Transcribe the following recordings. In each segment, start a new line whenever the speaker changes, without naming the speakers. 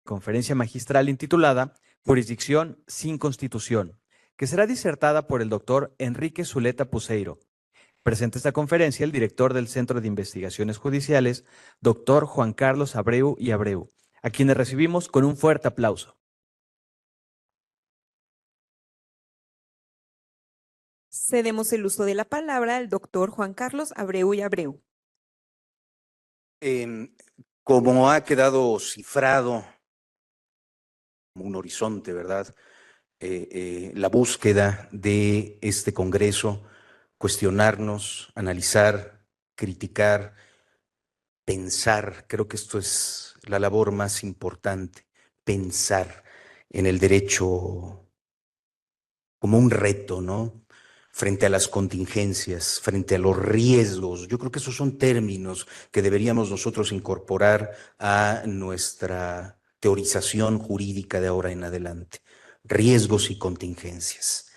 conferencia magistral intitulada Jurisdicción sin Constitución, que será disertada por el doctor Enrique Zuleta Puceiro. Presenta esta conferencia el director del Centro de Investigaciones Judiciales, doctor Juan Carlos Abreu y Abreu, a quienes recibimos con un fuerte aplauso.
Cedemos el uso de la palabra al doctor Juan Carlos Abreu y Abreu.
Como ha quedado cifrado como un horizonte, ¿verdad? La búsqueda de este Congreso, cuestionarnos, analizar, criticar, pensar. Creo que esto es la labor más importante, pensar en el derecho como un reto, ¿no? Frente a las contingencias, frente a los riesgos. Yo creo que esos son términos que deberíamos nosotros incorporar a nuestra teorización jurídica de ahora en adelante. Riesgos y contingencias.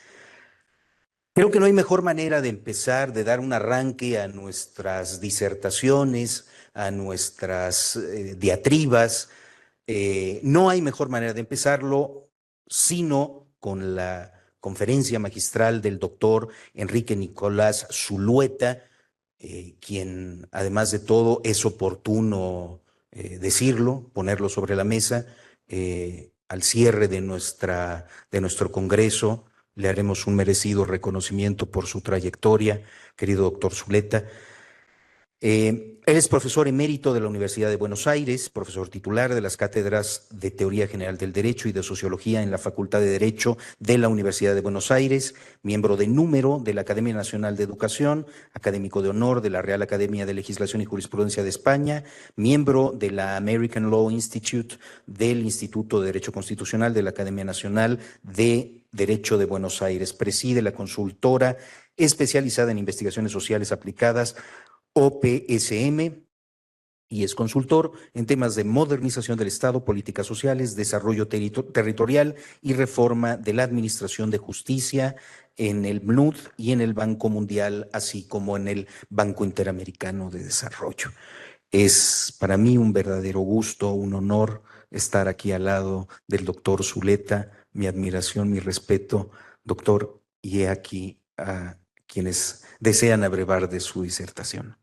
Creo que no hay mejor manera de empezar, de dar un arranque a nuestras disertaciones, a nuestras diatribas. No hay mejor manera de empezarlo sino con la conferencia magistral del doctor Enrique Nicolás Zulueta, quien además de todo es oportuno decirlo, ponerlo sobre la mesa. Al cierre de nuestro Congreso le haremos un merecido reconocimiento por su trayectoria, querido doctor Zuleta. Él es profesor emérito de la Universidad de Buenos Aires, profesor titular de las cátedras de Teoría General del Derecho y de Sociología en la Facultad de Derecho de la Universidad de Buenos Aires, miembro de número de la Academia Nacional de Educación, académico de honor de la Real Academia de Legislación y Jurisprudencia de España, miembro de la American Law Institute del Instituto de Derecho Constitucional de la Academia Nacional de Derecho de Buenos Aires. Preside la consultora especializada en investigaciones sociales aplicadas OPSM, y es consultor en temas de modernización del Estado, políticas sociales, desarrollo territorial y reforma de la administración de justicia en el BNUD y en el Banco Mundial, así como en el Banco Interamericano de Desarrollo. Es para mí un verdadero gusto, un honor estar aquí al lado del doctor Zuleta. Mi admiración, mi respeto, doctor, y he aquí a quienes desean abrevar de su disertación.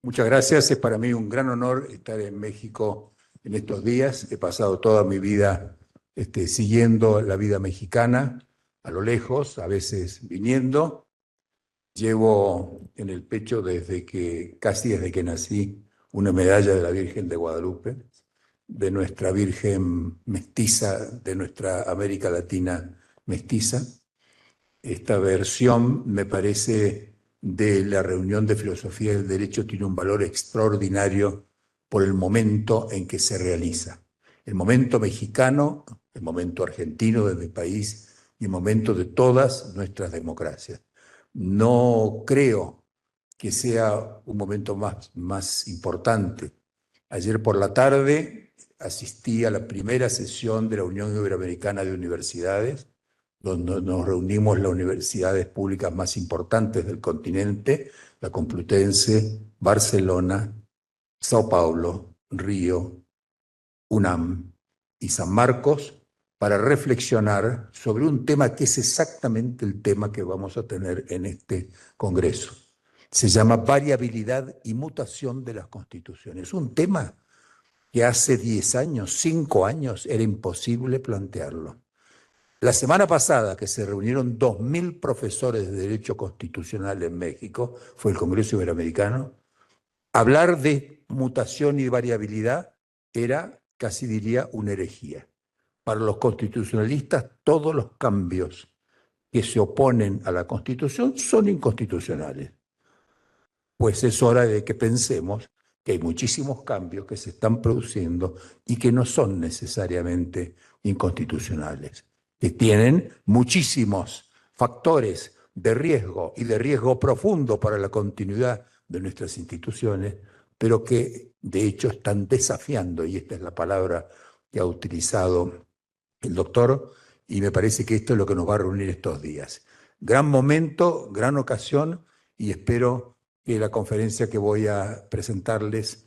Muchas gracias. Es para mí un gran honor estar en México en estos días. He pasado toda mi vida siguiendo la vida mexicana a lo lejos, a veces viniendo. Llevo en el pecho casi desde que nací, una medalla de la Virgen de Guadalupe, de nuestra Virgen mestiza, de nuestra América Latina mestiza. Esta versión, me parece, de la reunión de filosofía del derecho tiene un valor extraordinario por el momento en que se realiza. El momento mexicano, el momento argentino de mi país y el momento de todas nuestras democracias. No creo que sea un momento más importante. Ayer por la tarde asistí a la primera sesión de la Unión Iberoamericana de Universidades, donde nos reunimos las universidades públicas más importantes del continente, la Complutense, Barcelona, Sao Paulo, Río, UNAM y San Marcos, para reflexionar sobre un tema que es exactamente el tema que vamos a tener en este Congreso. Se llama variabilidad y mutación de las constituciones. Un tema que hace 10 años, 5 años, era imposible plantearlo. La semana pasada, que se reunieron 2.000 profesores de Derecho Constitucional en México, fue el Congreso Iberoamericano, hablar de mutación y variabilidad era, casi diría, una herejía. Para los constitucionalistas, todos los cambios que se oponen a la Constitución son inconstitucionales. Pues es hora de que pensemos que hay muchísimos cambios que se están produciendo y que no son necesariamente inconstitucionales, que tienen muchísimos factores de riesgo y de riesgo profundo para la continuidad de nuestras instituciones, pero que de hecho están desafiando, y esta es la palabra que ha utilizado el doctor, y me parece que esto es lo que nos va a reunir estos días. Gran momento, gran ocasión, y espero que la conferencia que voy a presentarles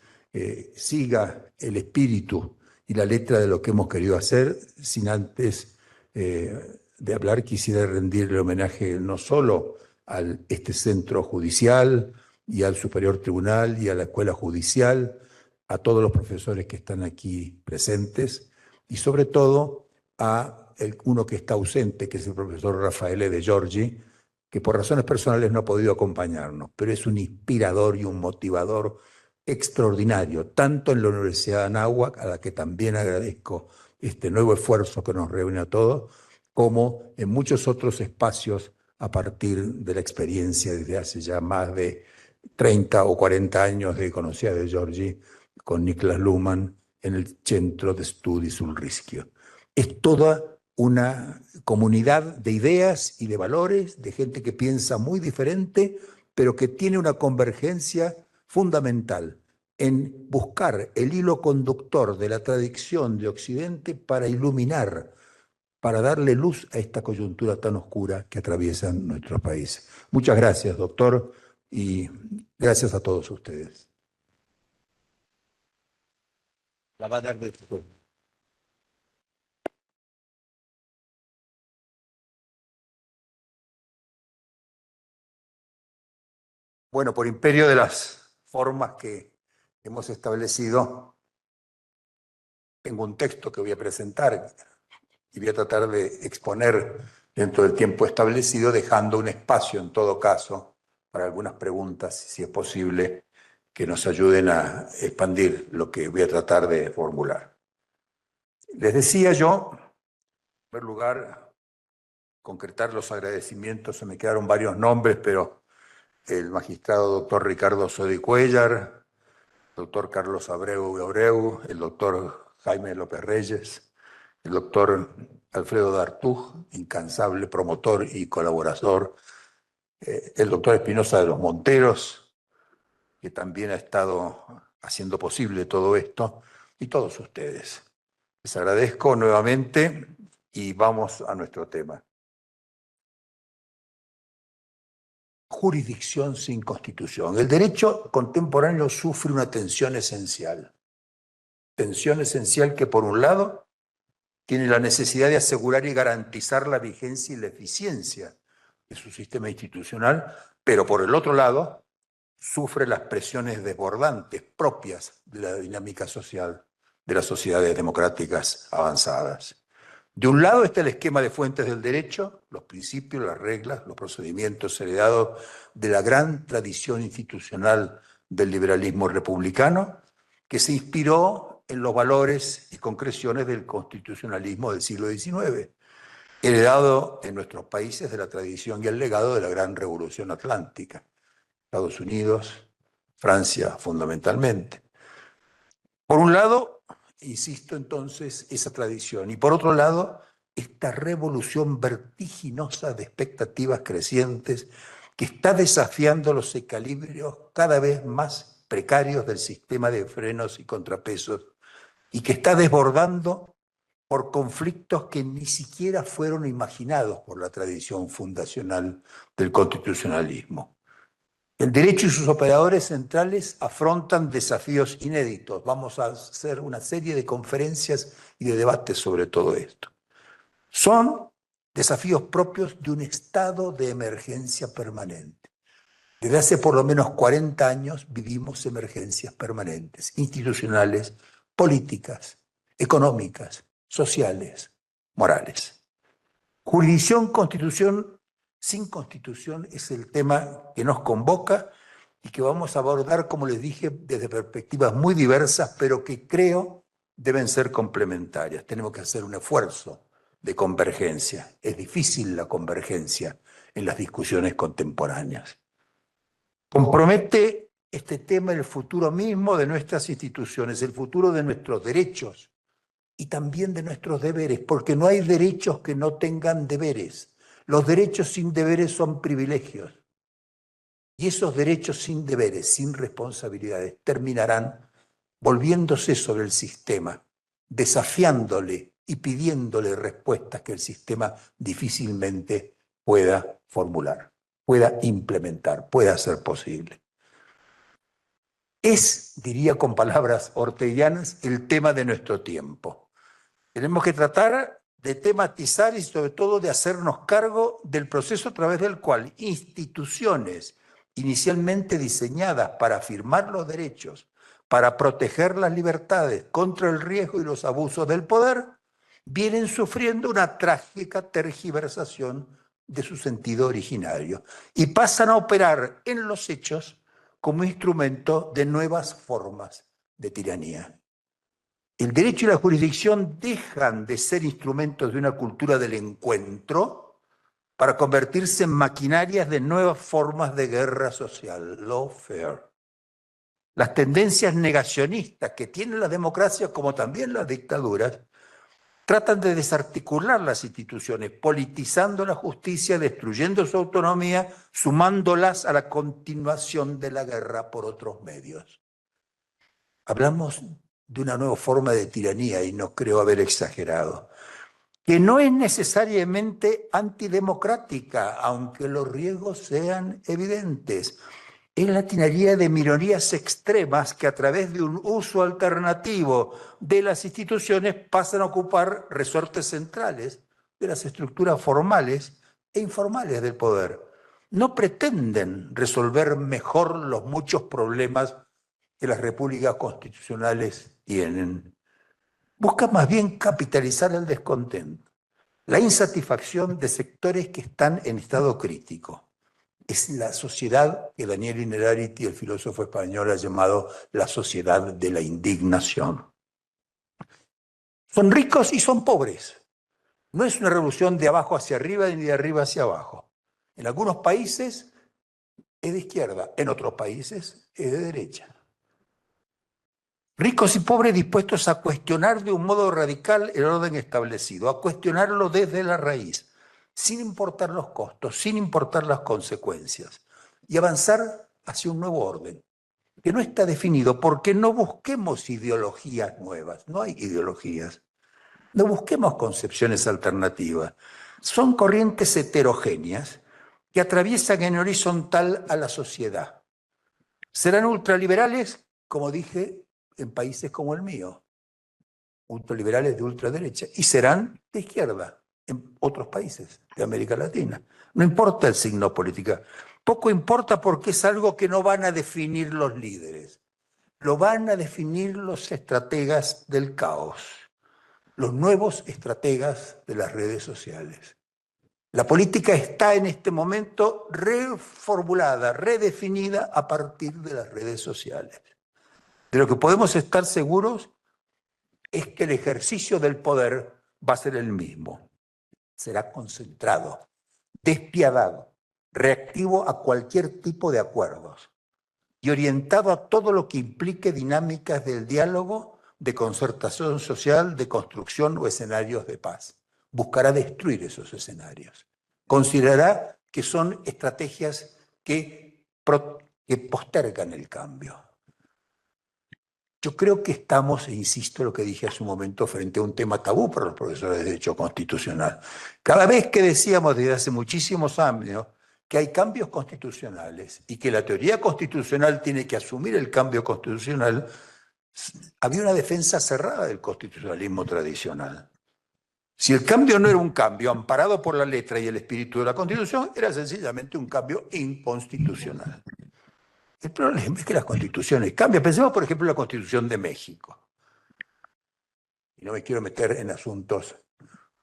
siga el espíritu y la letra de lo que hemos querido hacer. Sin antes de hablar, quisiera rendirle homenaje no solo a este centro judicial y al Superior Tribunal y a la Escuela Judicial, a todos los profesores que están aquí presentes y sobre todo a uno que está ausente, que es el profesor Raffaele De Giorgi, que por razones personales no ha podido acompañarnos, pero es un inspirador y un motivador extraordinario, tanto en la Universidad de Anáhuac, a la que también agradezco este nuevo esfuerzo que nos reúne a todos, como en muchos otros espacios a partir de la experiencia desde hace ya más de 30 o 40 años de conocer a De Giorgi con Niklas Luhmann en el Centro de Studi sul Rischio. Es toda una comunidad de ideas y de valores, de gente que piensa muy diferente, pero que tiene una convergencia fundamental en buscar el hilo conductor de la tradición de Occidente para iluminar, para darle luz a esta coyuntura tan oscura que atraviesan nuestros países. Muchas gracias, doctor, y gracias a todos ustedes. La va a dar después. Bueno, por imperio de las formas que hemos establecido, tengo un texto que voy a presentar y voy a tratar de exponer dentro del tiempo establecido, dejando un espacio en todo caso para algunas preguntas, si es posible, que nos ayuden a expandir lo que voy a tratar de formular. Les decía yo, en primer lugar, concretar los agradecimientos, se me quedaron varios nombres, pero el magistrado doctor Ricardo Sodi Cuellar, doctor Carlos Abreu, el doctor Jaime López Reyes, el doctor Alfredo D'Artug, incansable promotor y colaborador, el doctor Espinosa de los Monteros, que también ha estado haciendo posible todo esto, y todos ustedes. Les agradezco nuevamente y vamos a nuestro tema. Jurisdicción sin constitución. El derecho contemporáneo sufre una tensión esencial. Tensión esencial que, por un lado, tiene la necesidad de asegurar y garantizar la vigencia y la eficiencia de su sistema institucional, pero por el otro lado, sufre las presiones desbordantes propias de la dinámica social de las sociedades democráticas avanzadas. De un lado está el esquema de fuentes del derecho, los principios, las reglas, los procedimientos heredados de la gran tradición institucional del liberalismo republicano, que se inspiró en los valores y concreciones del constitucionalismo del siglo XIX, heredado en nuestros países de la tradición y el legado de la gran revolución atlántica, Estados Unidos, Francia fundamentalmente. Por un lado, insisto entonces, esa tradición, y por otro lado, esta revolución vertiginosa de expectativas crecientes que está desafiando los equilibrios cada vez más precarios del sistema de frenos y contrapesos y que está desbordando por conflictos que ni siquiera fueron imaginados por la tradición fundacional del constitucionalismo. El derecho y sus operadores centrales afrontan desafíos inéditos. Vamos a hacer una serie de conferencias y de debates sobre todo esto. Son desafíos propios de un estado de emergencia permanente. Desde hace por lo menos 40 años vivimos emergencias permanentes, institucionales, políticas, económicas, sociales, morales. Jurisdicción, constitución, sin constitución es el tema que nos convoca y que vamos a abordar, como les dije, desde perspectivas muy diversas, pero que creo deben ser complementarias. Tenemos que hacer un esfuerzo de convergencia. Es difícil la convergencia en las discusiones contemporáneas. Compromete este tema el futuro mismo de nuestras instituciones, el futuro de nuestros derechos y también de nuestros deberes, porque no hay derechos que no tengan deberes. Los derechos sin deberes son privilegios. Y esos derechos sin deberes, sin responsabilidades, terminarán volviéndose sobre el sistema, desafiándole y pidiéndole respuestas que el sistema difícilmente pueda formular, pueda implementar, pueda hacer posible. Es, diría con palabras orteguianas, el tema de nuestro tiempo. Tenemos que tratar de tematizar y sobre todo de hacernos cargo del proceso a través del cual instituciones inicialmente diseñadas para afirmar los derechos, para proteger las libertades contra el riesgo y los abusos del poder, vienen sufriendo una trágica tergiversación de su sentido originario y pasan a operar en los hechos como instrumento de nuevas formas de tiranía. El derecho y la jurisdicción dejan de ser instrumentos de una cultura del encuentro para convertirse en maquinarias de nuevas formas de guerra social, lawfare. Las tendencias negacionistas que tienen las democracias, como también las dictaduras, tratan de desarticular las instituciones, politizando la justicia, destruyendo su autonomía, sumándolas a la continuación de la guerra por otros medios. Hablamos de una nueva forma de tiranía, y no creo haber exagerado, que no es necesariamente antidemocrática, aunque los riesgos sean evidentes. Es la tiranía de minorías extremas que a través de un uso alternativo de las instituciones pasan a ocupar resortes centrales de las estructuras formales e informales del poder. No pretenden resolver mejor los muchos problemas que las repúblicas constitucionales tienen. Buscan más bien capitalizar el descontento, la insatisfacción de sectores que están en estado crítico. Es la sociedad que Daniel Innerarity, el filósofo español, ha llamado la sociedad de la indignación. Son ricos y son pobres. No es una revolución de abajo hacia arriba ni de arriba hacia abajo. En algunos países es de izquierda, en otros países es de derecha. Ricos y pobres dispuestos a cuestionar de un modo radical el orden establecido, a cuestionarlo desde la raíz, sin importar los costos, sin importar las consecuencias, y avanzar hacia un nuevo orden, que no está definido, porque no busquemos ideologías nuevas, no hay ideologías, no busquemos concepciones alternativas, son corrientes heterogéneas que atraviesan en horizontal a la sociedad. Serán ultraliberales, como dije, en países como el mío, ultraliberales de ultraderecha, y serán de izquierda en otros países de América Latina. No importa el signo político, poco importa porque es algo que no van a definir los líderes, lo van a definir los estrategas del caos, los nuevos estrategas de las redes sociales. La política está en este momento reformulada, redefinida a partir de las redes sociales. De lo que podemos estar seguros es que el ejercicio del poder va a ser el mismo. Será concentrado, despiadado, reactivo a cualquier tipo de acuerdos y orientado a todo lo que implique dinámicas del diálogo, de concertación social, de construcción o escenarios de paz. Buscará destruir esos escenarios. Considerará que son estrategias que postergan el cambio. Yo creo que estamos, e insisto en lo que dije hace un momento, frente a un tema tabú para los profesores de Derecho Constitucional. Cada vez que decíamos desde hace muchísimos años que hay cambios constitucionales y que la teoría constitucional tiene que asumir el cambio constitucional, había una defensa cerrada del constitucionalismo tradicional. Si el cambio no era un cambio amparado por la letra y el espíritu de la Constitución, era sencillamente un cambio inconstitucional. El problema es que las constituciones cambian. Pensemos, por ejemplo, en la Constitución de México. Y no me quiero meter en asuntos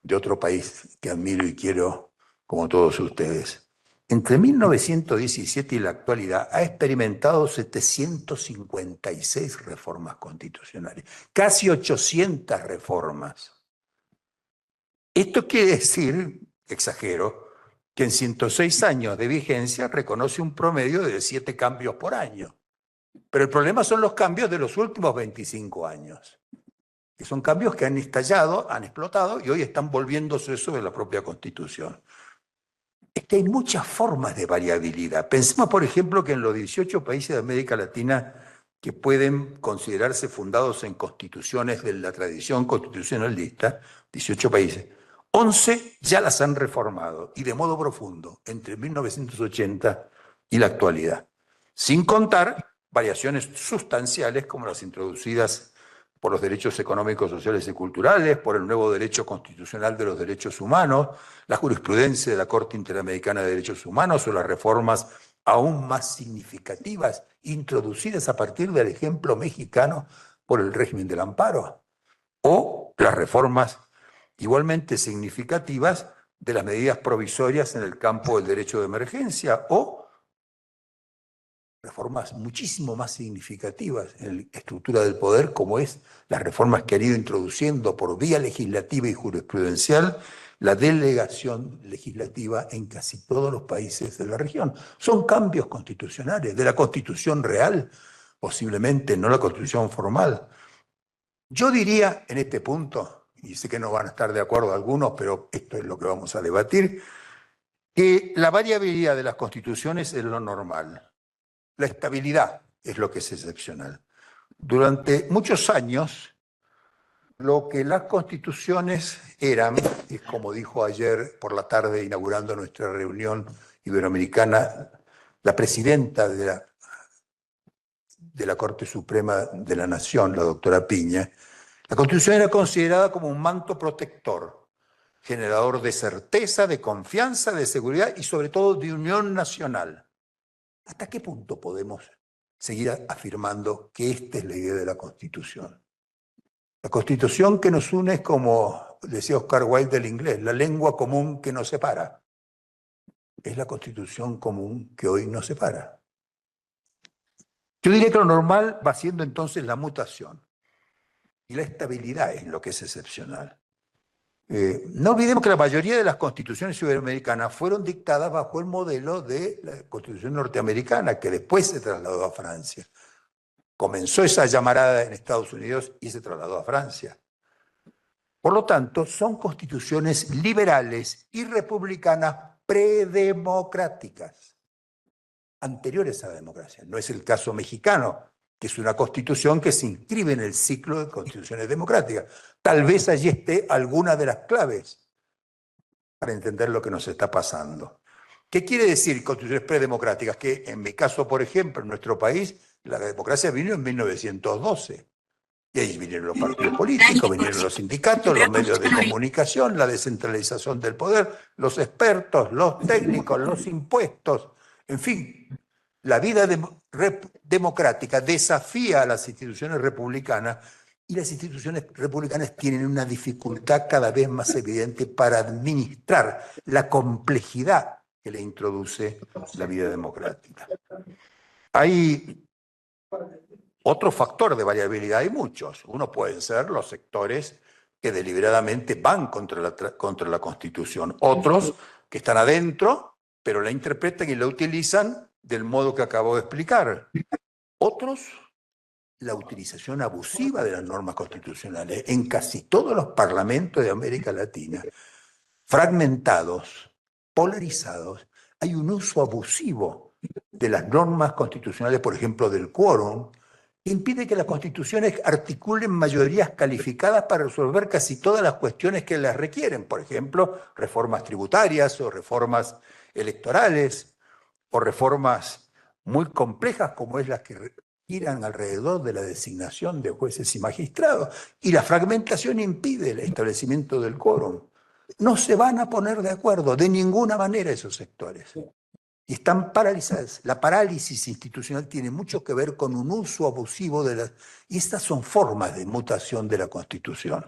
de otro país que admiro y quiero, como todos ustedes. Entre 1917 y la actualidad ha experimentado 756 reformas constitucionales, casi 800 reformas. Esto quiere decir, exagero, que en 106 años de vigencia reconoce un promedio de 7 cambios por año. Pero el problema son los cambios de los últimos 25 años, que son cambios que han estallado, han explotado y hoy están volviéndose sobre la propia Constitución. Es que hay muchas formas de variabilidad. Pensemos, por ejemplo, que en los 18 países de América Latina que pueden considerarse fundados en constituciones de la tradición constitucionalista, 18 países, 11 ya las han reformado y de modo profundo entre 1980 y la actualidad. Sin contar variaciones sustanciales como las introducidas por los derechos económicos, sociales y culturales, por el nuevo derecho constitucional de los derechos humanos, la jurisprudencia de la Corte Interamericana de Derechos Humanos o las reformas aún más significativas introducidas a partir del ejemplo mexicano por el régimen del amparo, o las reformas igualmente significativas de las medidas provisorias en el campo del derecho de emergencia, o reformas muchísimo más significativas en la estructura del poder, como es las reformas que han ido introduciendo por vía legislativa y jurisprudencial la delegación legislativa en casi todos los países de la región. Son cambios constitucionales, de la Constitución real, posiblemente, no la Constitución formal. Yo diría en este punto, y sé que no van a estar de acuerdo algunos, pero esto es lo que vamos a debatir, que la variabilidad de las constituciones es lo normal. La estabilidad es lo que es excepcional. Durante muchos años, lo que las constituciones eran, es como dijo ayer por la tarde, inaugurando nuestra reunión iberoamericana, la presidenta de la Corte Suprema de la Nación, la doctora Piña, la Constitución era considerada como un manto protector, generador de certeza, de confianza, de seguridad y sobre todo de unión nacional. ¿Hasta qué punto podemos seguir afirmando que esta es la idea de la Constitución? La Constitución que nos une es, como decía Oscar Wilde del inglés, la lengua común que nos separa. Es la Constitución común que hoy nos separa. Yo diría que lo normal va siendo entonces la mutación. Y la estabilidad es lo que es excepcional. No olvidemos que la mayoría de las constituciones iberoamericanas fueron dictadas bajo el modelo de la Constitución norteamericana, que después se trasladó a Francia. Comenzó esa llamarada en Estados Unidos y se trasladó a Francia. Por lo tanto, son constituciones liberales y republicanas predemocráticas, anteriores a la democracia. No es el caso mexicano, que es una constitución que se inscribe en el ciclo de constituciones democráticas. Tal vez allí esté alguna de las claves para entender lo que nos está pasando. ¿Qué quiere decir constituciones predemocráticas? Que en mi caso, por ejemplo, en nuestro país, la democracia vino en 1912. Y ahí vinieron los partidos políticos, vinieron los sindicatos, los medios de comunicación, la descentralización del poder, los expertos, los técnicos, los impuestos, en fin. La vida democrática desafía a las instituciones republicanas y las instituciones republicanas tienen una dificultad cada vez más evidente para administrar la complejidad que le introduce la vida democrática. Hay otro factor de variabilidad, hay muchos. Uno pueden ser los sectores que deliberadamente van contra la Constitución, otros que están adentro, pero la interpretan y la utilizan del modo que acabo de explicar. Otros, la utilización abusiva de las normas constitucionales. En casi todos los parlamentos de América Latina, fragmentados, polarizados, hay un uso abusivo de las normas constitucionales, por ejemplo, del quórum, que impide que las constituciones articulen mayorías calificadas para resolver casi todas las cuestiones que las requieren. Por ejemplo, reformas tributarias o reformas electorales, o reformas muy complejas como es las que giran alrededor de la designación de jueces y magistrados. Y la fragmentación impide el establecimiento del quórum. No se van a poner de acuerdo de ninguna manera esos sectores. Y están paralizadas. La parálisis institucional tiene mucho que ver con un uso abusivo de las... Y estas son formas de mutación de la Constitución.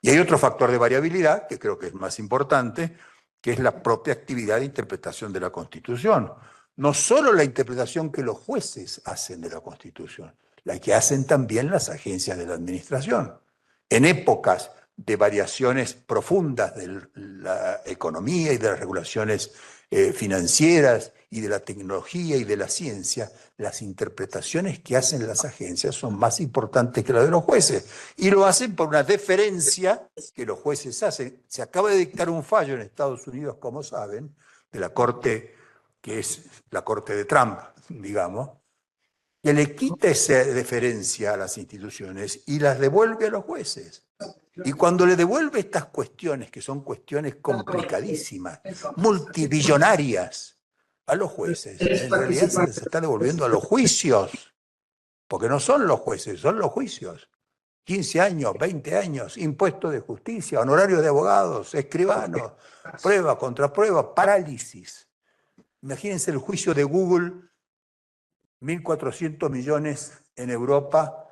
Y hay otro factor de variabilidad, que creo que es más importante, que es la propia actividad de interpretación de la Constitución. No solo la interpretación que los jueces hacen de la Constitución, la que hacen también las agencias de la administración. En épocas de variaciones profundas de la economía y de las regulaciones financieras y de la tecnología y de la ciencia, las interpretaciones que hacen las agencias son más importantes que las de los jueces. Y lo hacen por una deferencia que los jueces hacen. Se acaba de dictar un fallo en Estados Unidos, como saben, de la Corte, que es la Corte de Trump, digamos, que le quita esa deferencia a las instituciones y las devuelve a los jueces. Y cuando le devuelve estas cuestiones, que son cuestiones complicadísimas, multibillonarias, a los jueces. En realidad se les está devolviendo a los juicios, porque no son los jueces, son los juicios. 15 años, 20 años, impuestos de justicia, honorarios de abogados, escribanos, prueba, contraprueba, parálisis. Imagínense el juicio de Google, 1.400 millones en Europa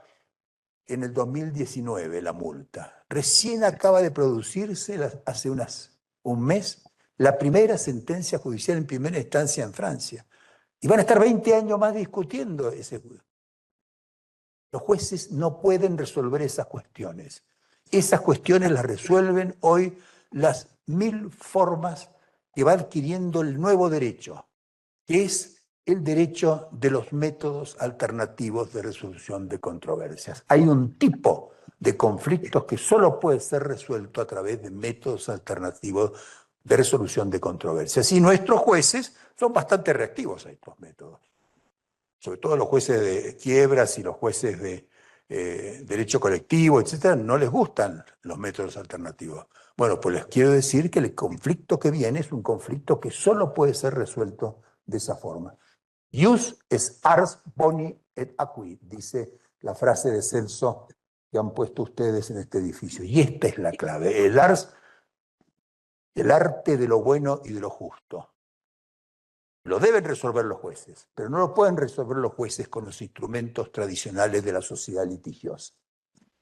en el 2019, la multa. Recién acaba de producirse, hace un mes, la primera sentencia judicial en primera instancia en Francia. Y van a estar 20 años más discutiendo ese juicio. Los jueces no pueden resolver esas cuestiones. Esas cuestiones las resuelven hoy las 1000 formas que va adquiriendo el nuevo derecho, que es el derecho de los métodos alternativos de resolución de controversias. Hay un tipo de conflictos que solo puede ser resuelto a través de métodos alternativos de resolución de controversias. Y nuestros jueces son bastante reactivos a estos métodos. Sobre todo los jueces de quiebras y los jueces de derecho colectivo, etcétera, no les gustan los métodos alternativos. Bueno, pues les quiero decir que el conflicto que viene es un conflicto que solo puede ser resuelto de esa forma. Ius es ars boni et aqui, dice la frase de Celso que han puesto ustedes en este edificio. Y esta es la clave, el arte de lo bueno y de lo justo. Lo deben resolver los jueces, pero no lo pueden resolver los jueces con los instrumentos tradicionales de la sociedad litigiosa.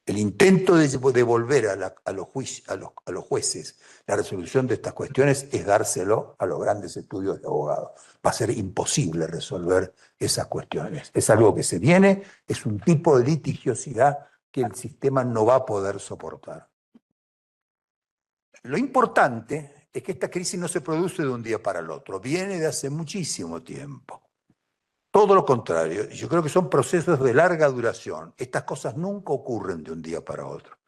El intento de devolver a los jueces la resolución de estas cuestiones es dárselo a los grandes estudios de abogados. Va a ser imposible resolver esas cuestiones. Es algo que se viene, es un tipo de litigiosidad que el sistema no va a poder soportar. Lo importante es que esta crisis no se produce de un día para el otro, viene de hace muchísimo tiempo. Todo lo contrario, yo creo que son procesos de larga duración. Estas cosas nunca ocurren de un día para otro.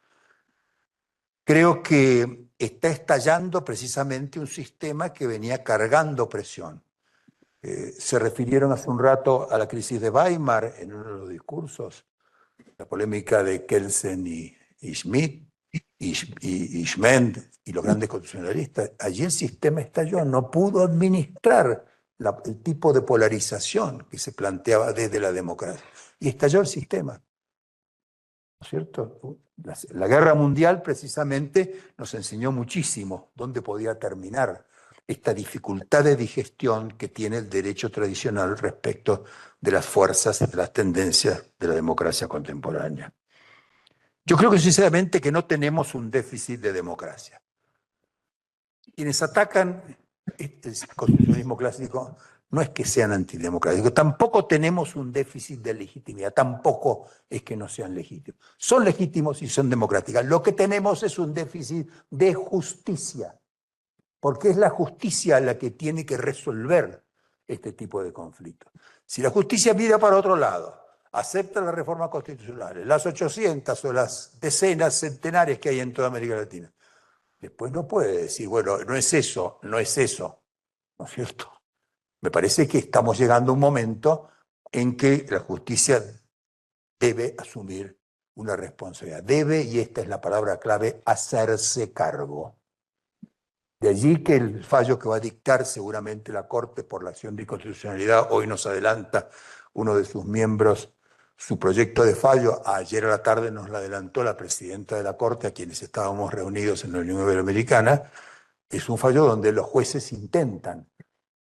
Creo que está estallando precisamente un sistema que venía cargando presión. Se refirieron hace un rato a la crisis de Weimar en uno de los discursos, la polémica de Kelsen y Schmidt, y Schmend y los grandes constitucionalistas. Allí el sistema estalló, no pudo administrar el tipo de polarización que se planteaba desde la democracia. Y estalló el sistema. ¿No es cierto? La guerra mundial precisamente nos enseñó muchísimo dónde podía terminar esta dificultad de digestión que tiene el derecho tradicional respecto de las fuerzas, de las tendencias de la democracia contemporánea. Yo creo que sinceramente que no tenemos un déficit de democracia. Quienes atacan el constitucionalismo clásico no es que sean antidemocráticos, tampoco tenemos un déficit de legitimidad, tampoco es que no sean legítimos. Son legítimos y son democráticas. Lo que tenemos es un déficit de justicia, porque es la justicia la que tiene que resolver este tipo de conflictos. Si la justicia mira para otro lado, acepta las reformas constitucionales, las 800 o las decenas, centenares que hay en toda América Latina, después no puede decir, bueno, no es eso, ¿no es cierto? Me parece que estamos llegando a un momento en que la justicia debe asumir una responsabilidad. Debe, y esta es la palabra clave, hacerse cargo. De allí que el fallo que va a dictar seguramente la Corte por la acción de inconstitucionalidad, hoy nos adelanta uno de sus miembros su proyecto de fallo. Ayer a la tarde nos lo adelantó la presidenta de la Corte, a quienes estábamos reunidos en la Unión Iberoamericana. Es un fallo donde los jueces intentan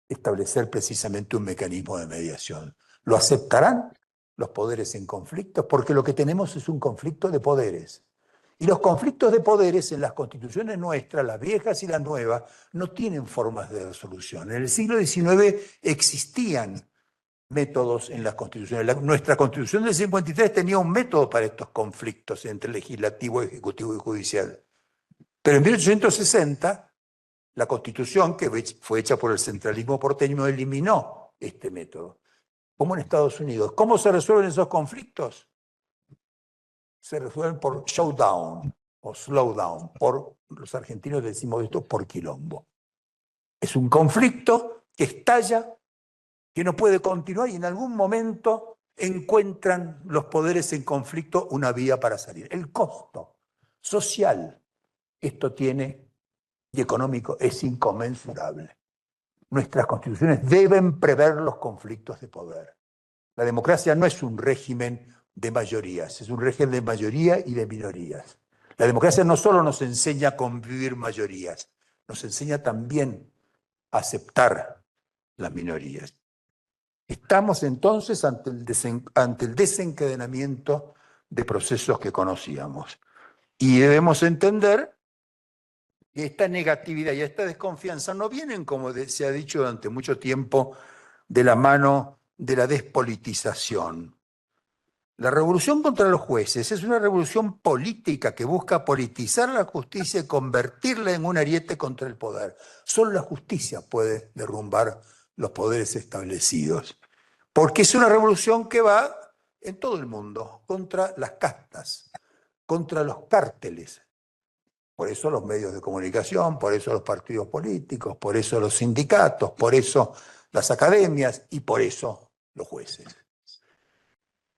establecer precisamente un mecanismo de mediación. ¿Lo aceptarán los poderes en conflicto? Porque lo que tenemos es un conflicto de poderes. Y los conflictos de poderes en las constituciones nuestras, las viejas y las nuevas, no tienen formas de resolución. En el siglo XIX existían métodos en las constituciones. Nuestra constitución del 53 tenía un método para estos conflictos entre legislativo, ejecutivo y judicial. Pero en 1860, la constitución, que fue hecha por el centralismo porteño, eliminó este método. Como en Estados Unidos. ¿Cómo se resuelven esos conflictos? Se resuelven por showdown o slowdown. Los argentinos decimos esto por quilombo. Es un conflicto que estalla, que no puede continuar y en algún momento encuentran los poderes en conflicto una vía para salir. El costo social que esto tiene y económico es inconmensurable. nuestras constituciones deben prever los conflictos de poder. La democracia no es un régimen de mayorías, es un régimen de mayoría y de minorías. La democracia no solo nos enseña a convivir mayorías, nos enseña también a aceptar las minorías. Estamos entonces ante el desencadenamiento de procesos que conocíamos. Y debemos entender que esta negatividad y esta desconfianza no vienen, como se ha dicho durante mucho tiempo, de la mano de la despolitización. La revolución contra los jueces es una revolución política que busca politizar la justicia y convertirla en un ariete contra el poder. Solo la justicia puede derrumbar los poderes establecidos, porque es una revolución que va en todo el mundo contra las castas, contra los cárteles. Por eso los medios de comunicación, por eso los partidos políticos, por eso los sindicatos, por eso las academias y por eso los jueces.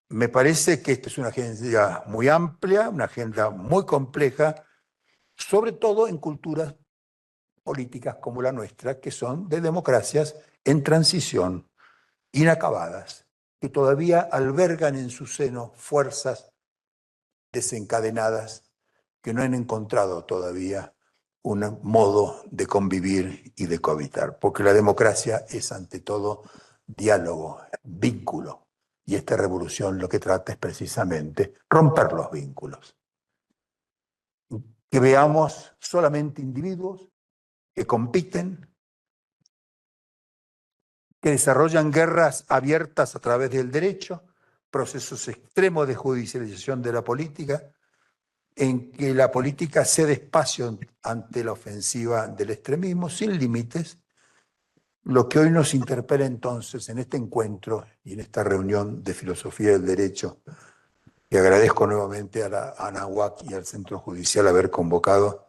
Me parece que esta es una agenda muy amplia, una agenda muy compleja, sobre todo en culturas políticas como la nuestra, que son de democracias en transición, inacabadas, que todavía albergan en su seno fuerzas desencadenadas que no han encontrado todavía un modo de convivir y de cohabitar, porque la democracia es ante todo diálogo, vínculo, y esta revolución lo que trata es precisamente romper los vínculos. Que veamos solamente individuos que compiten, que desarrollan guerras abiertas a través del derecho, procesos extremos de judicialización de la política, en que la política cede espacio ante la ofensiva del extremismo sin límites. Lo que hoy nos interpela entonces en este encuentro y en esta reunión de filosofía del derecho, que agradezco nuevamente a la ANAHUAC y al Centro Judicial haber convocado,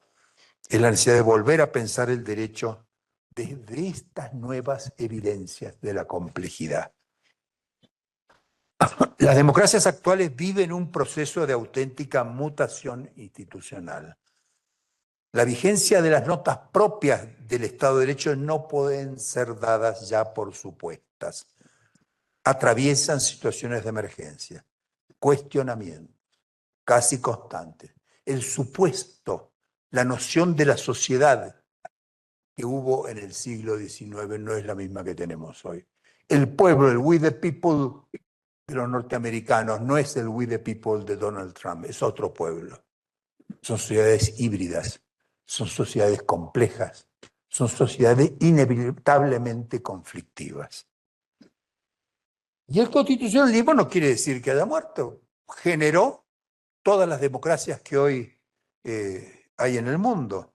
es la necesidad de volver a pensar el derecho desde estas nuevas evidencias de la complejidad. Las democracias actuales viven un proceso de auténtica mutación institucional. La vigencia de las notas propias del Estado de Derecho no pueden ser dadas ya por supuestas. Atraviesan situaciones de emergencia, cuestionamientos casi constantes. El supuesto, la noción de la sociedad que hubo en el siglo XIX no es la misma que tenemos hoy. El pueblo, el we the people de los norteamericanos, no es el we the people de Donald Trump, es otro pueblo. Son sociedades híbridas, son sociedades complejas, son sociedades inevitablemente conflictivas. Y el constitucionalismo no quiere decir que haya muerto, generó todas las democracias que hoy hay en el mundo.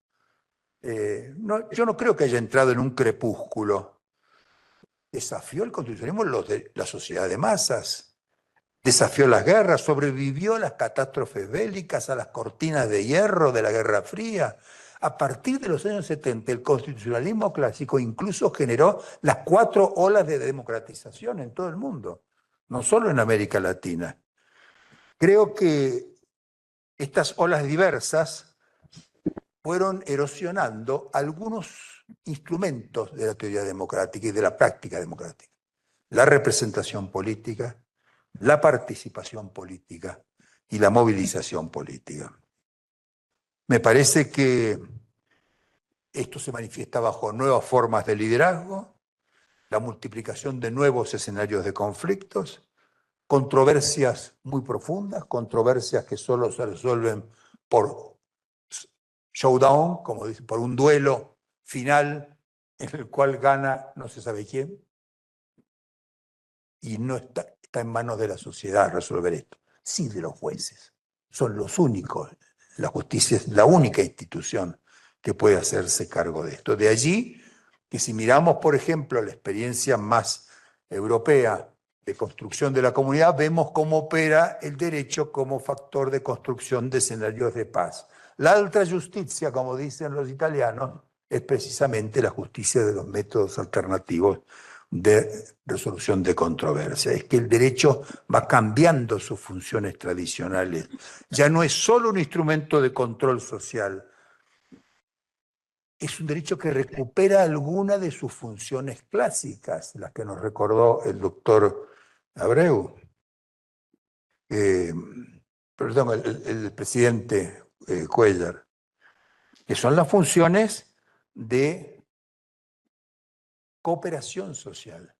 Yo no creo que haya entrado en un crepúsculo. Desafió el constitucionalismo la sociedad de masas, desafió las guerras, sobrevivió a las catástrofes bélicas, a las cortinas de hierro de la Guerra Fría. A partir de los años 70, el constitucionalismo clásico incluso generó las 4 olas de democratización en todo el mundo, no solo en América Latina. Creo que estas olas diversas fueron erosionando algunos instrumentos de la teoría democrática y de la práctica democrática. La representación política, la participación política y la movilización política. Me parece que esto se manifiesta bajo nuevas formas de liderazgo, la multiplicación de nuevos escenarios de conflictos, controversias muy profundas, controversias que solo se resuelven por showdown, como dicen, por un duelo final en el cual gana no se sabe quién, y no está en manos de la sociedad resolver esto, sí de los jueces. Son los únicos, la justicia es la única institución que puede hacerse cargo de esto. De allí que si miramos, por ejemplo, la experiencia más europea de construcción de la comunidad, vemos cómo opera el derecho como factor de construcción de escenarios de paz. La alta justicia, como dicen los italianos, es precisamente la justicia de los métodos alternativos de resolución de controversia. Es que el derecho va cambiando sus funciones tradicionales. Ya no es solo un instrumento de control social, es un derecho que recupera alguna de sus funciones clásicas, las que nos recordó el doctor Abreu. Perdón, el presidente Cuellar, que son las funciones de cooperación social,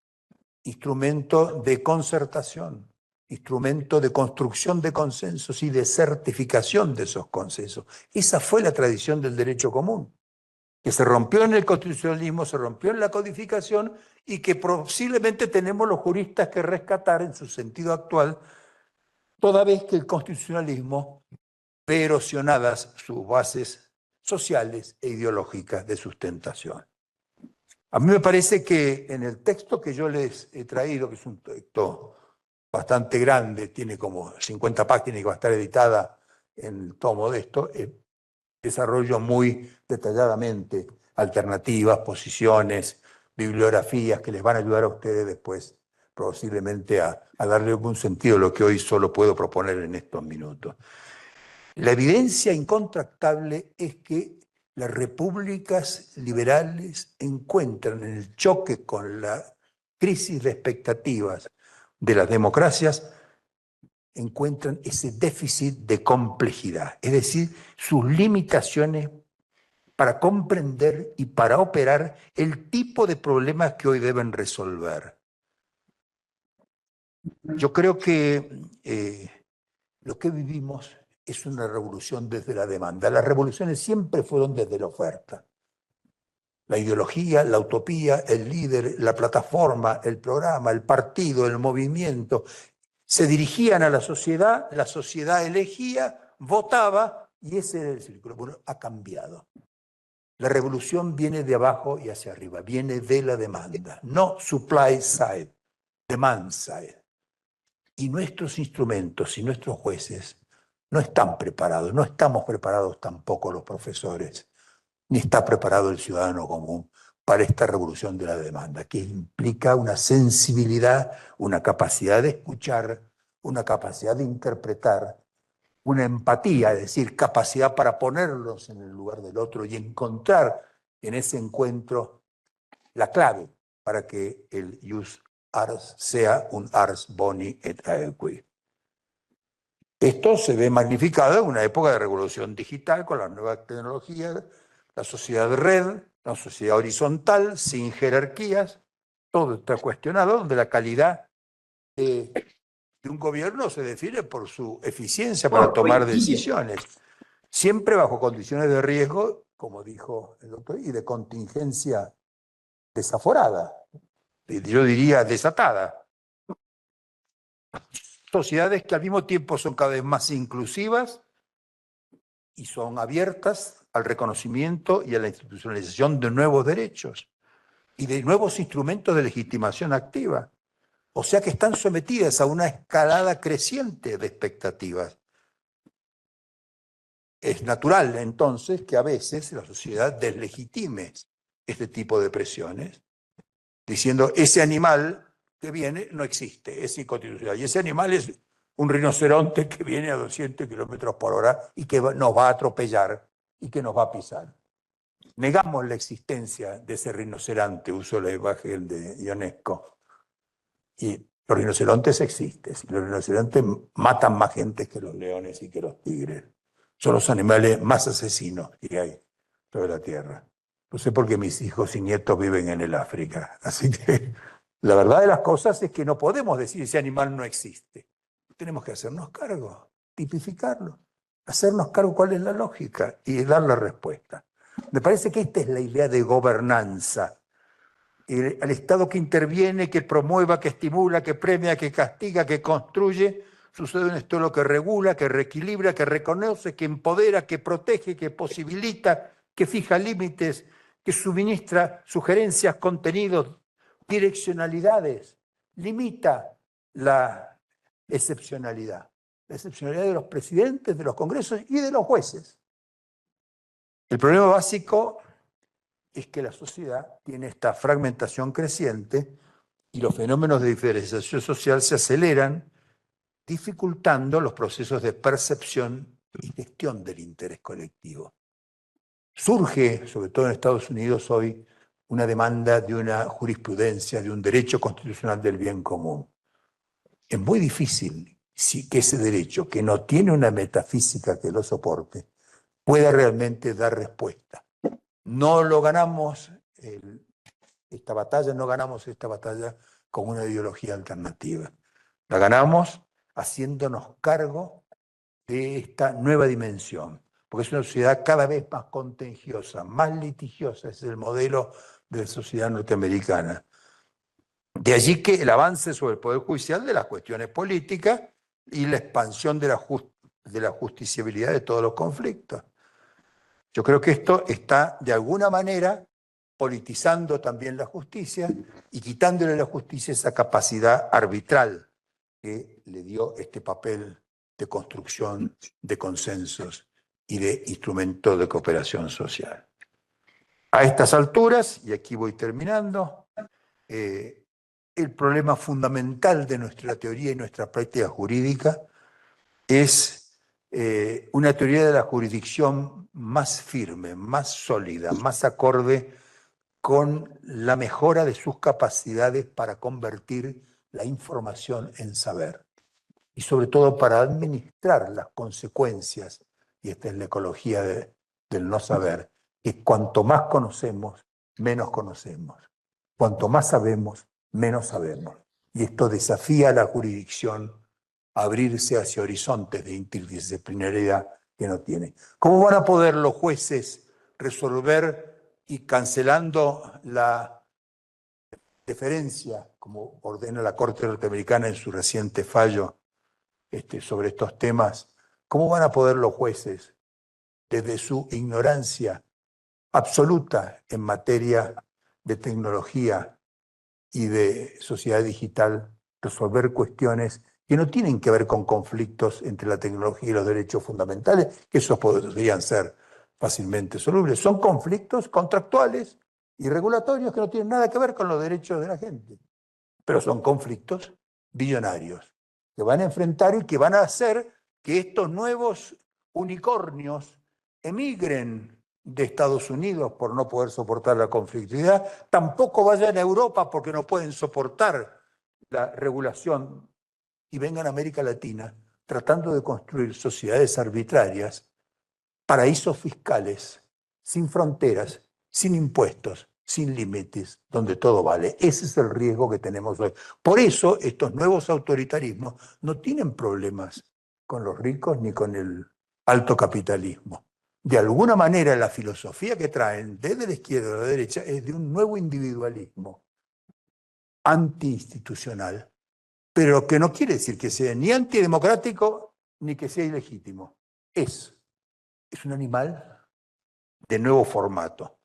instrumento de concertación, instrumento de construcción de consensos y de certificación de esos consensos. Esa fue la tradición del derecho común, que se rompió en el constitucionalismo, se rompió en la codificación y que posiblemente tenemos los juristas que rescatar en su sentido actual, toda vez que el constitucionalismo ve erosionadas sus bases sociales e ideológicas de sustentación. A mí me parece que en el texto que yo les he traído, que es un texto bastante grande, tiene como 50 páginas y va a estar editada en el tomo de esto, desarrollo muy detalladamente alternativas, posiciones, bibliografías que les van a ayudar a ustedes después posiblemente a darle algún sentido a lo que hoy solo puedo proponer en estos minutos. La evidencia incontrastable es que las repúblicas liberales encuentran en el choque con la crisis de expectativas de las democracias, encuentran ese déficit de complejidad, es decir, sus limitaciones para comprender y para operar el tipo de problemas que hoy deben resolver. Yo creo que lo que vivimos es una revolución desde la demanda. Las revoluciones siempre fueron desde la oferta. La ideología, la utopía, el líder, la plataforma, el programa, el partido, el movimiento, se dirigían a la sociedad elegía, votaba y ese era el círculo. Bueno, ha cambiado. La revolución viene de abajo y hacia arriba, viene de la demanda, no supply side, demand side. Y nuestros instrumentos y nuestros jueces no están preparados, no estamos preparados tampoco los profesores, ni está preparado el ciudadano común para esta revolución de la demanda, que implica una sensibilidad, una capacidad de escuchar, una capacidad de interpretar, una empatía, es decir, capacidad para ponerlos en el lugar del otro y encontrar en ese encuentro la clave para que el jus ars sea un ars boni et aequi. Esto se ve magnificado en una época de revolución digital con las nuevas tecnologías, la sociedad de red, la sociedad horizontal, sin jerarquías, todo está cuestionado, donde la calidad de un gobierno se define por su eficiencia para tomar decisiones, siempre bajo condiciones de riesgo, como dijo el doctor, y de contingencia desaforada, yo diría desatada. Sociedades que al mismo tiempo son cada vez más inclusivas y son abiertas al reconocimiento y a la institucionalización de nuevos derechos y de nuevos instrumentos de legitimación activa. O sea que están sometidas a una escalada creciente de expectativas. Es natural, entonces, que a veces la sociedad deslegitime este tipo de presiones, diciendo, ese animal que viene no existe, es inconstitucional. Y ese animal es un rinoceronte que viene a 200 kilómetros por hora y que nos va a atropellar y que nos va a pisar. Negamos la existencia de ese rinoceronte, uso la imagen de Ionesco. Y los rinocerontes existen. Los rinocerontes matan más gente que los leones y que los tigres. Son los animales más asesinos que hay sobre la tierra. No sé por qué mis hijos y nietos viven en el África. Así que la verdad de las cosas es que no podemos decir ese animal no existe. Tenemos que hacernos cargo, tipificarlo, hacernos cargo cuál es la lógica y dar la respuesta. Me parece que esta es la idea de gobernanza. Al Estado que interviene, que promueva, que estimula, que premia, que castiga, que construye, sucede un Estado que regula, que reequilibra, que reconoce, que empodera, que protege, que posibilita, que fija límites, que suministra sugerencias, contenidos, direccionalidades, limita la excepcionalidad de los presidentes, de los congresos y de los jueces. El problema básico es que la sociedad tiene esta fragmentación creciente y los fenómenos de diferenciación social se aceleran, dificultando los procesos de percepción y gestión del interés colectivo. surge, sobre todo en Estados Unidos hoy, una demanda de una jurisprudencia, de un derecho constitucional del bien común. Es muy difícil que ese derecho, que no tiene una metafísica que lo soporte, pueda realmente dar respuesta. No lo ganamos esta batalla, no ganamos esta batalla con una ideología alternativa. La ganamos haciéndonos cargo de esta nueva dimensión, porque es una sociedad cada vez más contagiosa, más litigiosa, es el modelo de la sociedad norteamericana. De allí que el avance sobre el Poder Judicial de las cuestiones políticas y la expansión de la justiciabilidad de todos los conflictos. Yo creo que esto está de alguna manera politizando también la justicia y quitándole a la justicia esa capacidad arbitral que le dio este papel de construcción de consensos y de instrumento de cooperación social. A estas alturas, y aquí voy terminando, el problema fundamental de nuestra teoría y nuestra práctica jurídica es una teoría de la jurisdicción más firme, más sólida, más acorde con la mejora de sus capacidades para convertir la información en saber y sobre todo para administrar las consecuencias, y esta es la ecología del no saber, que cuanto más conocemos, menos conocemos. Cuanto más sabemos, menos sabemos. Y esto desafía a la jurisdicción a abrirse hacia horizontes de interdisciplinariedad que no tiene. ¿Cómo van a poder los jueces resolver y cancelando la deferencia, como ordena la Corte norteamericana en su reciente fallo sobre estos temas, cómo van a poder los jueces, desde su ignorancia absoluta en materia de tecnología y de sociedad digital, resolver cuestiones que no tienen que ver con conflictos entre la tecnología y los derechos fundamentales, que esos podrían ser fácilmente solubles? Son conflictos contractuales y regulatorios que no tienen nada que ver con los derechos de la gente, pero son conflictos billonarios que van a enfrentar y que van a hacer que estos nuevos unicornios emigren de Estados Unidos por no poder soportar la conflictividad, tampoco vayan a Europa porque no pueden soportar la regulación y vengan a América Latina tratando de construir sociedades arbitrarias, paraísos fiscales, sin fronteras, sin impuestos, sin límites, donde todo vale. Ese es el riesgo que tenemos hoy. Por eso estos nuevos autoritarismos no tienen problemas con los ricos ni con el alto capitalismo. De alguna manera la filosofía que traen desde la izquierda a la derecha es de un nuevo individualismo antiinstitucional, pero que no quiere decir que sea ni antidemocrático ni que sea ilegítimo. Es un animal de nuevo formato.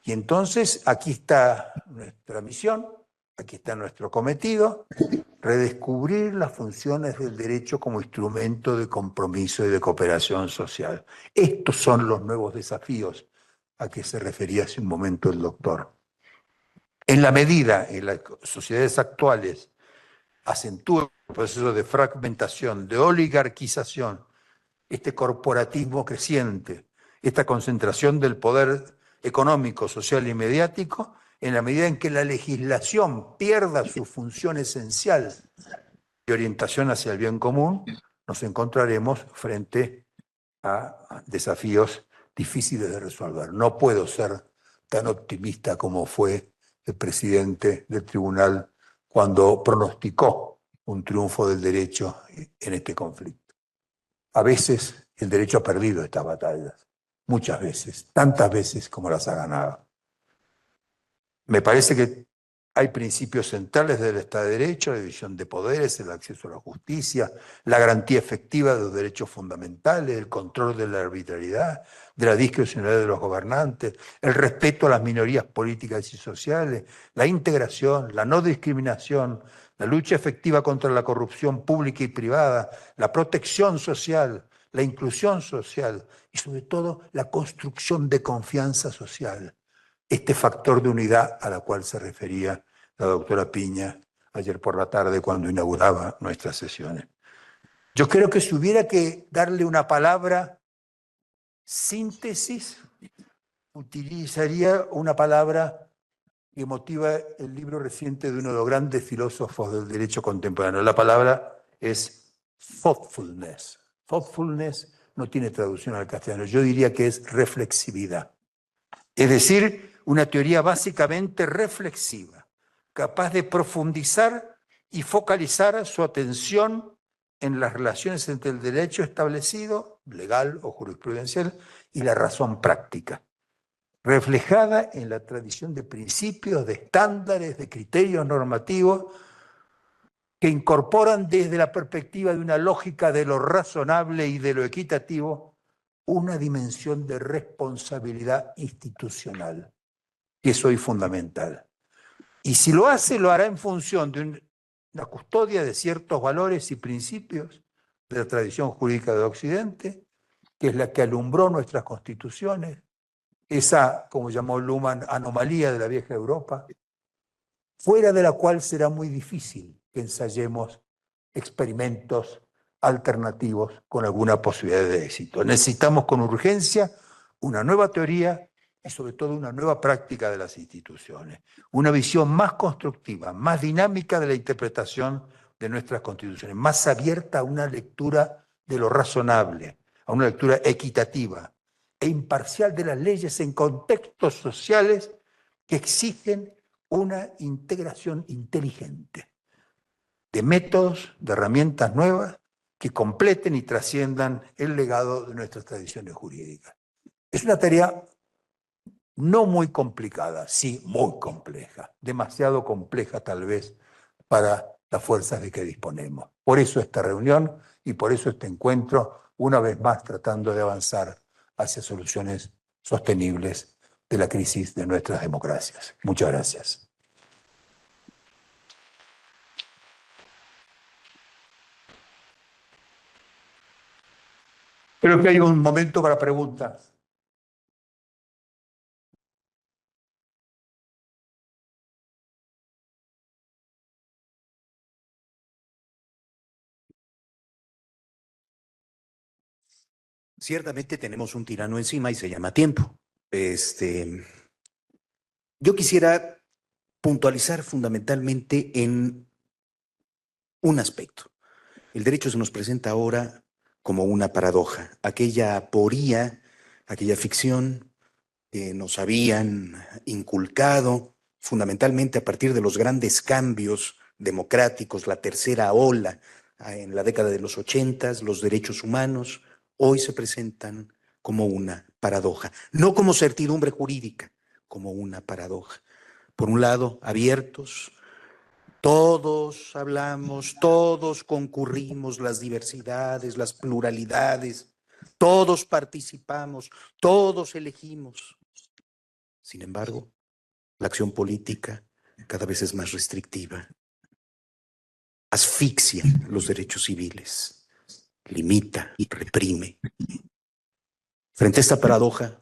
Y entonces aquí está nuestra misión, aquí está nuestro cometido, redescubrir las funciones del derecho como instrumento de compromiso y de cooperación social. Estos son los nuevos desafíos a que se refería hace un momento el doctor. En la medida en las sociedades actuales acentúa el proceso de fragmentación, de oligarquización, este corporativismo creciente, esta concentración del poder económico, social y mediático, en la medida en que la legislación pierda su función esencial de orientación hacia el bien común, nos encontraremos frente a desafíos difíciles de resolver. No puedo ser tan optimista como fue el presidente del tribunal cuando pronosticó un triunfo del derecho en este conflicto. A veces el derecho ha perdido estas batallas, muchas veces, tantas veces como las ha ganado. Me parece que hay principios centrales del Estado de Derecho, la división de poderes, el acceso a la justicia, la garantía efectiva de los derechos fundamentales, el control de la arbitrariedad, de la discrecionalidad de los gobernantes, el respeto a las minorías políticas y sociales, la integración, la no discriminación, la lucha efectiva contra la corrupción pública y privada, la protección social, la inclusión social y sobre todo la construcción de confianza social. Este factor de unidad a la cual se refería la doctora Piña ayer por la tarde cuando inauguraba nuestras sesiones. Yo creo que si hubiera que darle una palabra síntesis, utilizaría una palabra que motiva el libro reciente de uno de los grandes filósofos del derecho contemporáneo. La palabra es thoughtfulness. Thoughtfulness no tiene traducción al castellano. Yo diría que es reflexividad. Es decir, una teoría básicamente reflexiva, capaz de profundizar y focalizar su atención en las relaciones entre el derecho establecido, legal o jurisprudencial, y la razón práctica, reflejada en la tradición de principios, de estándares, de criterios normativos que incorporan desde la perspectiva de una lógica de lo razonable y de lo equitativo una dimensión de responsabilidad institucional, que es hoy fundamental. Y si lo hace, lo hará en función de una custodia de ciertos valores y principios de la tradición jurídica de Occidente, que es la que alumbró nuestras constituciones, esa, como llamó Luhmann, anomalía de la vieja Europa, fuera de la cual será muy difícil que ensayemos experimentos alternativos con alguna posibilidad de éxito. Necesitamos con urgencia una nueva teoría y sobre todo una nueva práctica de las instituciones, una visión más constructiva, más dinámica de la interpretación de nuestras constituciones, más abierta a una lectura de lo razonable, a una lectura equitativa e imparcial de las leyes en contextos sociales que exigen una integración inteligente de métodos, de herramientas nuevas que completen y trasciendan el legado de nuestras tradiciones jurídicas. Es una tarea no muy complicada, sí muy compleja, demasiado compleja tal vez para las fuerzas de que disponemos. Por eso esta reunión y por eso este encuentro, una vez más tratando de avanzar hacia soluciones sostenibles de la crisis de nuestras democracias. Muchas gracias. Creo que hay un momento para preguntas.
Ciertamente tenemos un tirano encima y se llama tiempo. Yo quisiera puntualizar fundamentalmente en un aspecto. El derecho se nos presenta ahora como una paradoja, aquella aporía, aquella ficción que nos habían inculcado fundamentalmente a partir de los grandes cambios democráticos, la tercera ola en la década de los 80, los derechos humanos, hoy se presentan como una paradoja, no como certidumbre jurídica, como una paradoja. Por un lado, abiertos, todos hablamos, todos concurrimos, las diversidades, las pluralidades, todos participamos, todos elegimos. Sin embargo, la acción política cada vez es más restrictiva, asfixia los derechos civiles, limita y reprime. Frente a esta paradoja,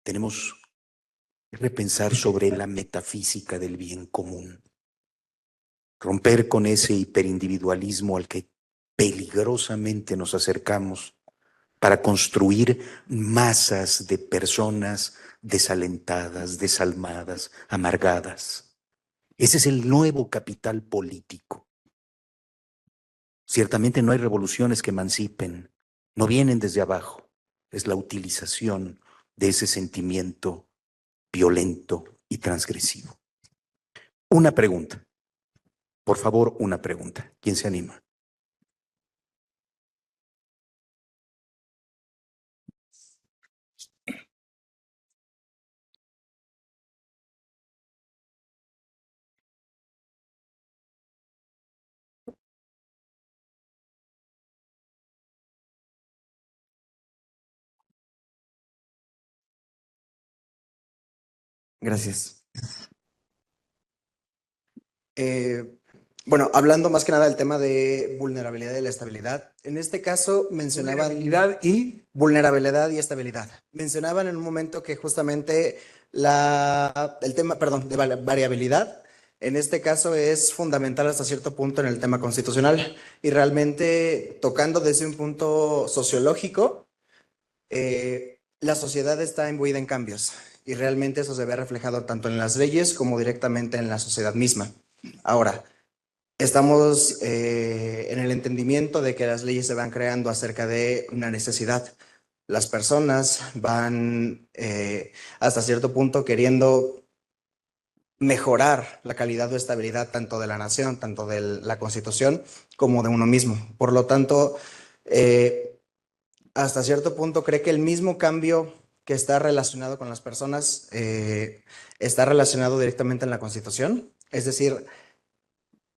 tenemos que repensar sobre la metafísica del bien común, romper con ese hiperindividualismo al que peligrosamente nos acercamos para construir masas de personas desalentadas, desalmadas, amargadas. Ese es el nuevo capital político. Ciertamente no hay revoluciones que emancipen, no vienen desde abajo. Es la utilización de ese sentimiento violento y transgresivo. Una pregunta. Por favor, una pregunta. ¿Quién se anima?
Gracias. Bueno, hablando más que nada del tema de vulnerabilidad y la estabilidad, en este caso mencionaban vulnerabilidad y estabilidad. Mencionaban en un momento que justamente el tema, perdón, de variabilidad, en este caso es fundamental hasta cierto punto en el tema constitucional y realmente tocando desde un punto sociológico, la sociedad está imbuida en cambios y realmente eso se ve reflejado tanto en las leyes como directamente en la sociedad misma. Ahora, estamos en el entendimiento de que las leyes se van creando acerca de una necesidad. Las personas van hasta cierto punto queriendo mejorar la calidad o estabilidad tanto de la nación, tanto de la Constitución, como de uno mismo. Por lo tanto, hasta cierto punto cree que el mismo cambio que está relacionado con las personas está relacionado directamente en la Constitución. Es decir,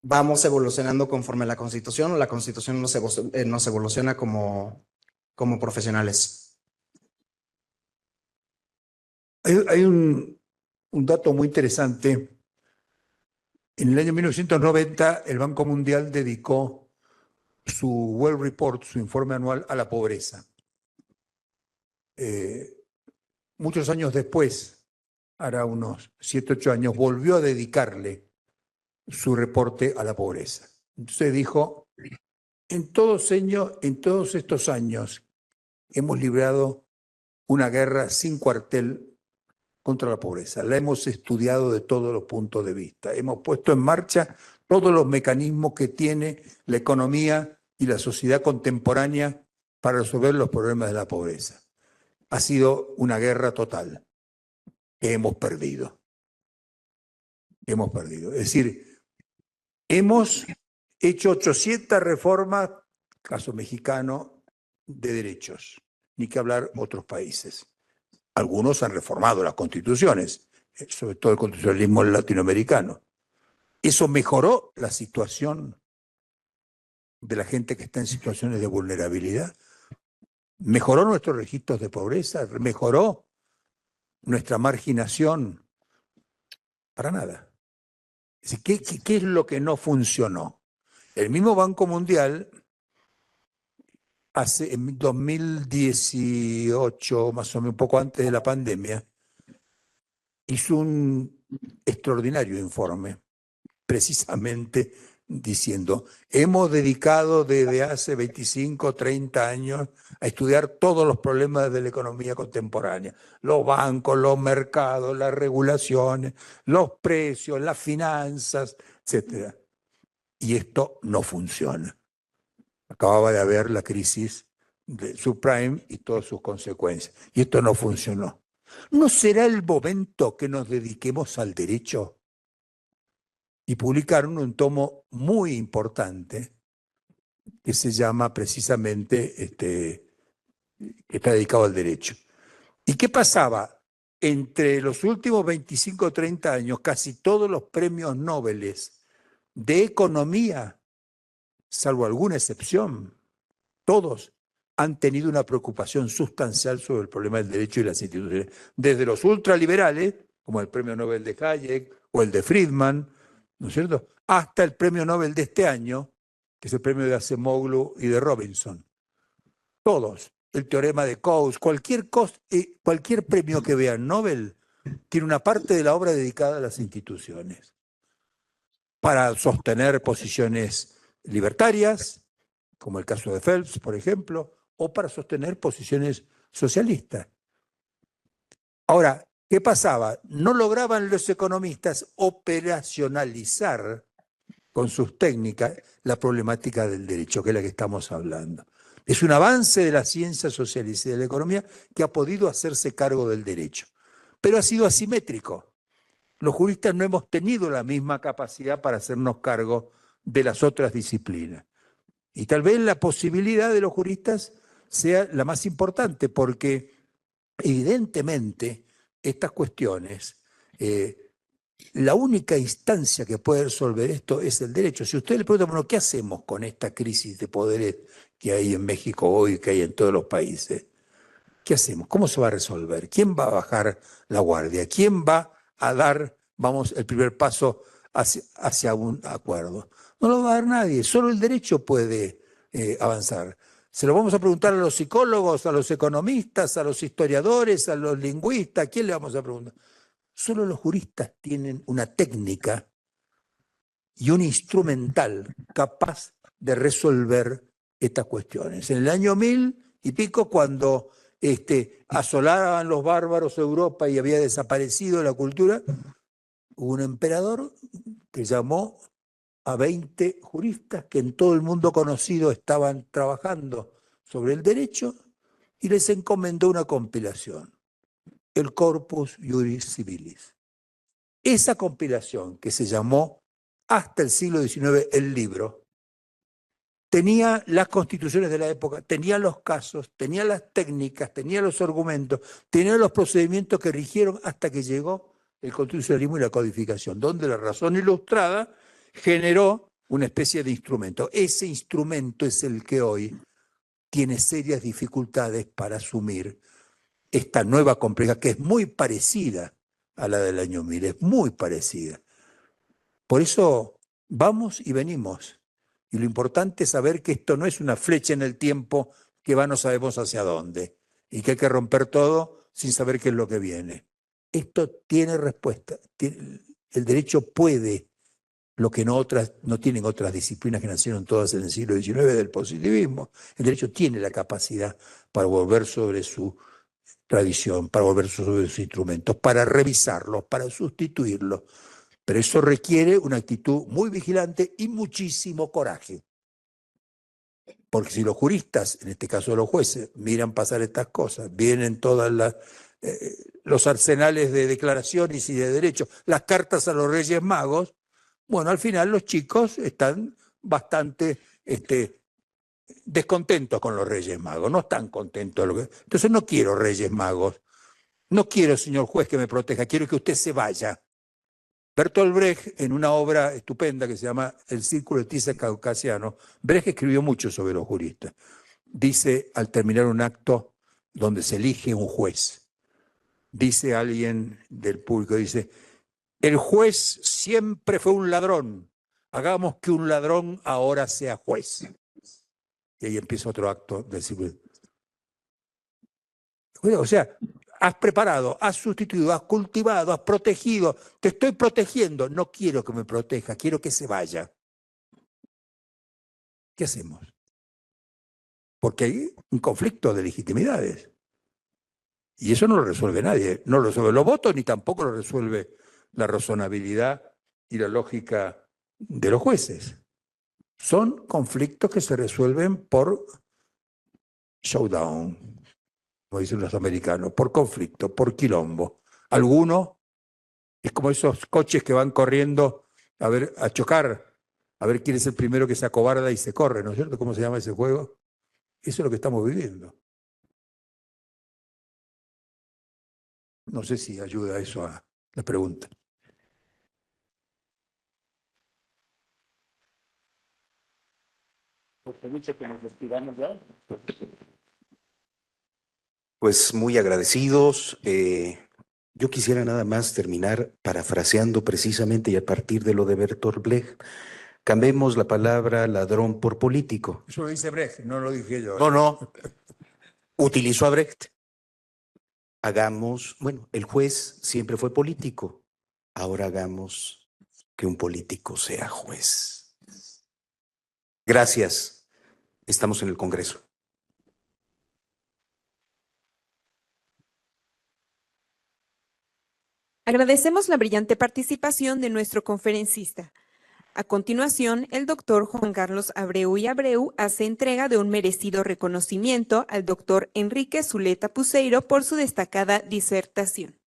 vamos evolucionando conforme la Constitución o la Constitución nos evoluciona como profesionales.
Hay un dato muy interesante. En el año 1990, el Banco Mundial dedicó su World Report, su informe anual, a la pobreza. Muchos años después, hará unos 7, 8 años, volvió a dedicarle su reporte a la pobreza. Entonces dijo, en todos estos años hemos librado una guerra sin cuartel contra la pobreza. La hemos estudiado de todos los puntos de vista. Hemos puesto en marcha todos los mecanismos que tiene la economía y la sociedad contemporánea para resolver los problemas de la pobreza. Ha sido una guerra total que hemos perdido. Hemos perdido. Es decir, hemos hecho 800 reformas, caso mexicano, de derechos, ni que hablar otros países. Algunos han reformado las constituciones, sobre todo el constitucionalismo latinoamericano. ¿Eso mejoró la situación de la gente que está en situaciones de vulnerabilidad? ¿Mejoró nuestros registros de pobreza? ¿Mejoró nuestra marginación? Para nada. ¿Qué es lo que no funcionó? El mismo Banco Mundial, en 2018, más o menos un poco antes de la pandemia, hizo un extraordinario informe, precisamente diciendo, hemos dedicado desde hace 25, 30 años a estudiar todos los problemas de la economía contemporánea, los bancos, los mercados, las regulaciones, los precios, las finanzas, etc. Y esto no funciona. Acababa de haber la crisis de subprime y todas sus consecuencias. Y esto no funcionó. ¿No será el momento que nos dediquemos al derecho? Y publicaron un tomo muy importante que se llama precisamente, que está dedicado al derecho. ¿Y qué pasaba? Entre los últimos 25 o 30 años, casi todos los premios Nobel de economía, salvo alguna excepción, todos han tenido una preocupación sustancial sobre el problema del derecho y las instituciones. Desde los ultraliberales, como el premio Nobel de Hayek o el de Friedman, ¿no es cierto?, hasta el premio Nobel de este año, que es el premio de Acemoglu y de Robinson. Todos, el teorema de Coase, cualquier premio que vean Nobel tiene una parte de la obra dedicada a las instituciones, para sostener posiciones libertarias, como el caso de Phelps, por ejemplo, o para sostener posiciones socialistas. Ahora, ¿qué pasaba? No lograban los economistas operacionalizar con sus técnicas la problemática del derecho, que es la que estamos hablando. Es un avance de la ciencia social y de la economía que ha podido hacerse cargo del derecho, pero ha sido asimétrico. Los juristas no hemos tenido la misma capacidad para hacernos cargo de las otras disciplinas. Y tal vez la posibilidad de los juristas sea la más importante, porque evidentemente estas cuestiones, la única instancia que puede resolver esto es el derecho. Si usted le pregunta, bueno, ¿qué hacemos con esta crisis de poderes que hay en México hoy, que hay en todos los países? ¿Qué hacemos? ¿Cómo se va a resolver? ¿Quién va a bajar la guardia? ¿Quién va a dar, el primer paso hacia un acuerdo? No lo va a dar nadie, solo el derecho puede avanzar. Se lo vamos a preguntar a los psicólogos, a los economistas, a los historiadores, a los lingüistas. ¿A quién le vamos a preguntar? Solo los juristas tienen una técnica y un instrumental capaz de resolver estas cuestiones. En el año 1000 y pico, cuando asolaban los bárbaros Europa y había desaparecido la cultura, hubo un emperador que llamó a 20 juristas que en todo el mundo conocido estaban trabajando sobre el derecho y les encomendó una compilación, el Corpus Juris Civilis. Esa compilación, que se llamó hasta el siglo XIX el libro, tenía las constituciones de la época, tenía los casos, tenía las técnicas, tenía los argumentos, tenía los procedimientos que rigieron hasta que llegó el constitucionalismo y la codificación, donde la razón ilustrada generó una especie de instrumento. Ese instrumento es el que hoy tiene serias dificultades para asumir esta nueva complejidad, que es muy parecida a la del año 1000, es muy parecida. Por eso vamos y venimos. Y lo importante es saber que esto no es una flecha en el tiempo que va no sabemos hacia dónde y que hay que romper todo sin saber qué es lo que viene. Esto tiene respuesta. El derecho puede lo que no tienen otras disciplinas que nacieron todas en el siglo XIX del positivismo. El derecho tiene la capacidad para volver sobre su tradición, para volver sobre sus instrumentos, para revisarlos, para sustituirlos. Pero eso requiere una actitud muy vigilante y muchísimo coraje. Porque si los juristas, en este caso los jueces, miran pasar estas cosas, vienen todas los arsenales de declaraciones y de derechos, las cartas a los Reyes Magos, bueno, al final los chicos están bastante descontentos con los Reyes Magos, no están contentos. Entonces no quiero Reyes Magos, no quiero, señor juez, que me proteja, quiero que usted se vaya. Bertolt Brecht, en una obra estupenda que se llama El Círculo de Tiza Caucasiano, Brecht escribió mucho sobre los juristas. Dice, al terminar un acto donde se elige un juez, dice alguien del público, dice, el juez siempre fue un ladrón, hagamos que un ladrón ahora sea juez. Y ahí empieza otro acto del círculo. O sea, has preparado, has sustituido, has cultivado, has protegido, te estoy protegiendo, no quiero que me proteja, quiero que se vaya. ¿Qué hacemos? Porque hay un conflicto de legitimidades. Y eso no lo resuelve nadie, no lo resuelven los votos ni tampoco lo resuelve la razonabilidad y la lógica de los jueces. Son conflictos que se resuelven por showdown, como dicen los americanos, por conflicto, por quilombo. Algunos es como esos coches que van corriendo a chocar, a ver quién es el primero que se acobarda y se corre, ¿no es cierto? ¿Cómo se llama ese juego? Eso es lo que estamos viviendo. No sé si ayuda eso a la pregunta.
Pues muy agradecidos. Yo quisiera nada más terminar parafraseando precisamente y a partir de lo de Bertolt Brecht. Cambiemos la palabra ladrón por político.
Eso lo dice Brecht, no lo dije yo.
No. Utilizó a Brecht. Hagamos, bueno, el juez siempre fue político. Ahora hagamos que un político sea juez. Gracias. Estamos en el Congreso.
Agradecemos la brillante participación de nuestro conferencista. A continuación, el doctor Juan Carlos Abreu y Abreu hace entrega de un merecido reconocimiento al doctor Enrique Zuleta Puceiro por su destacada disertación.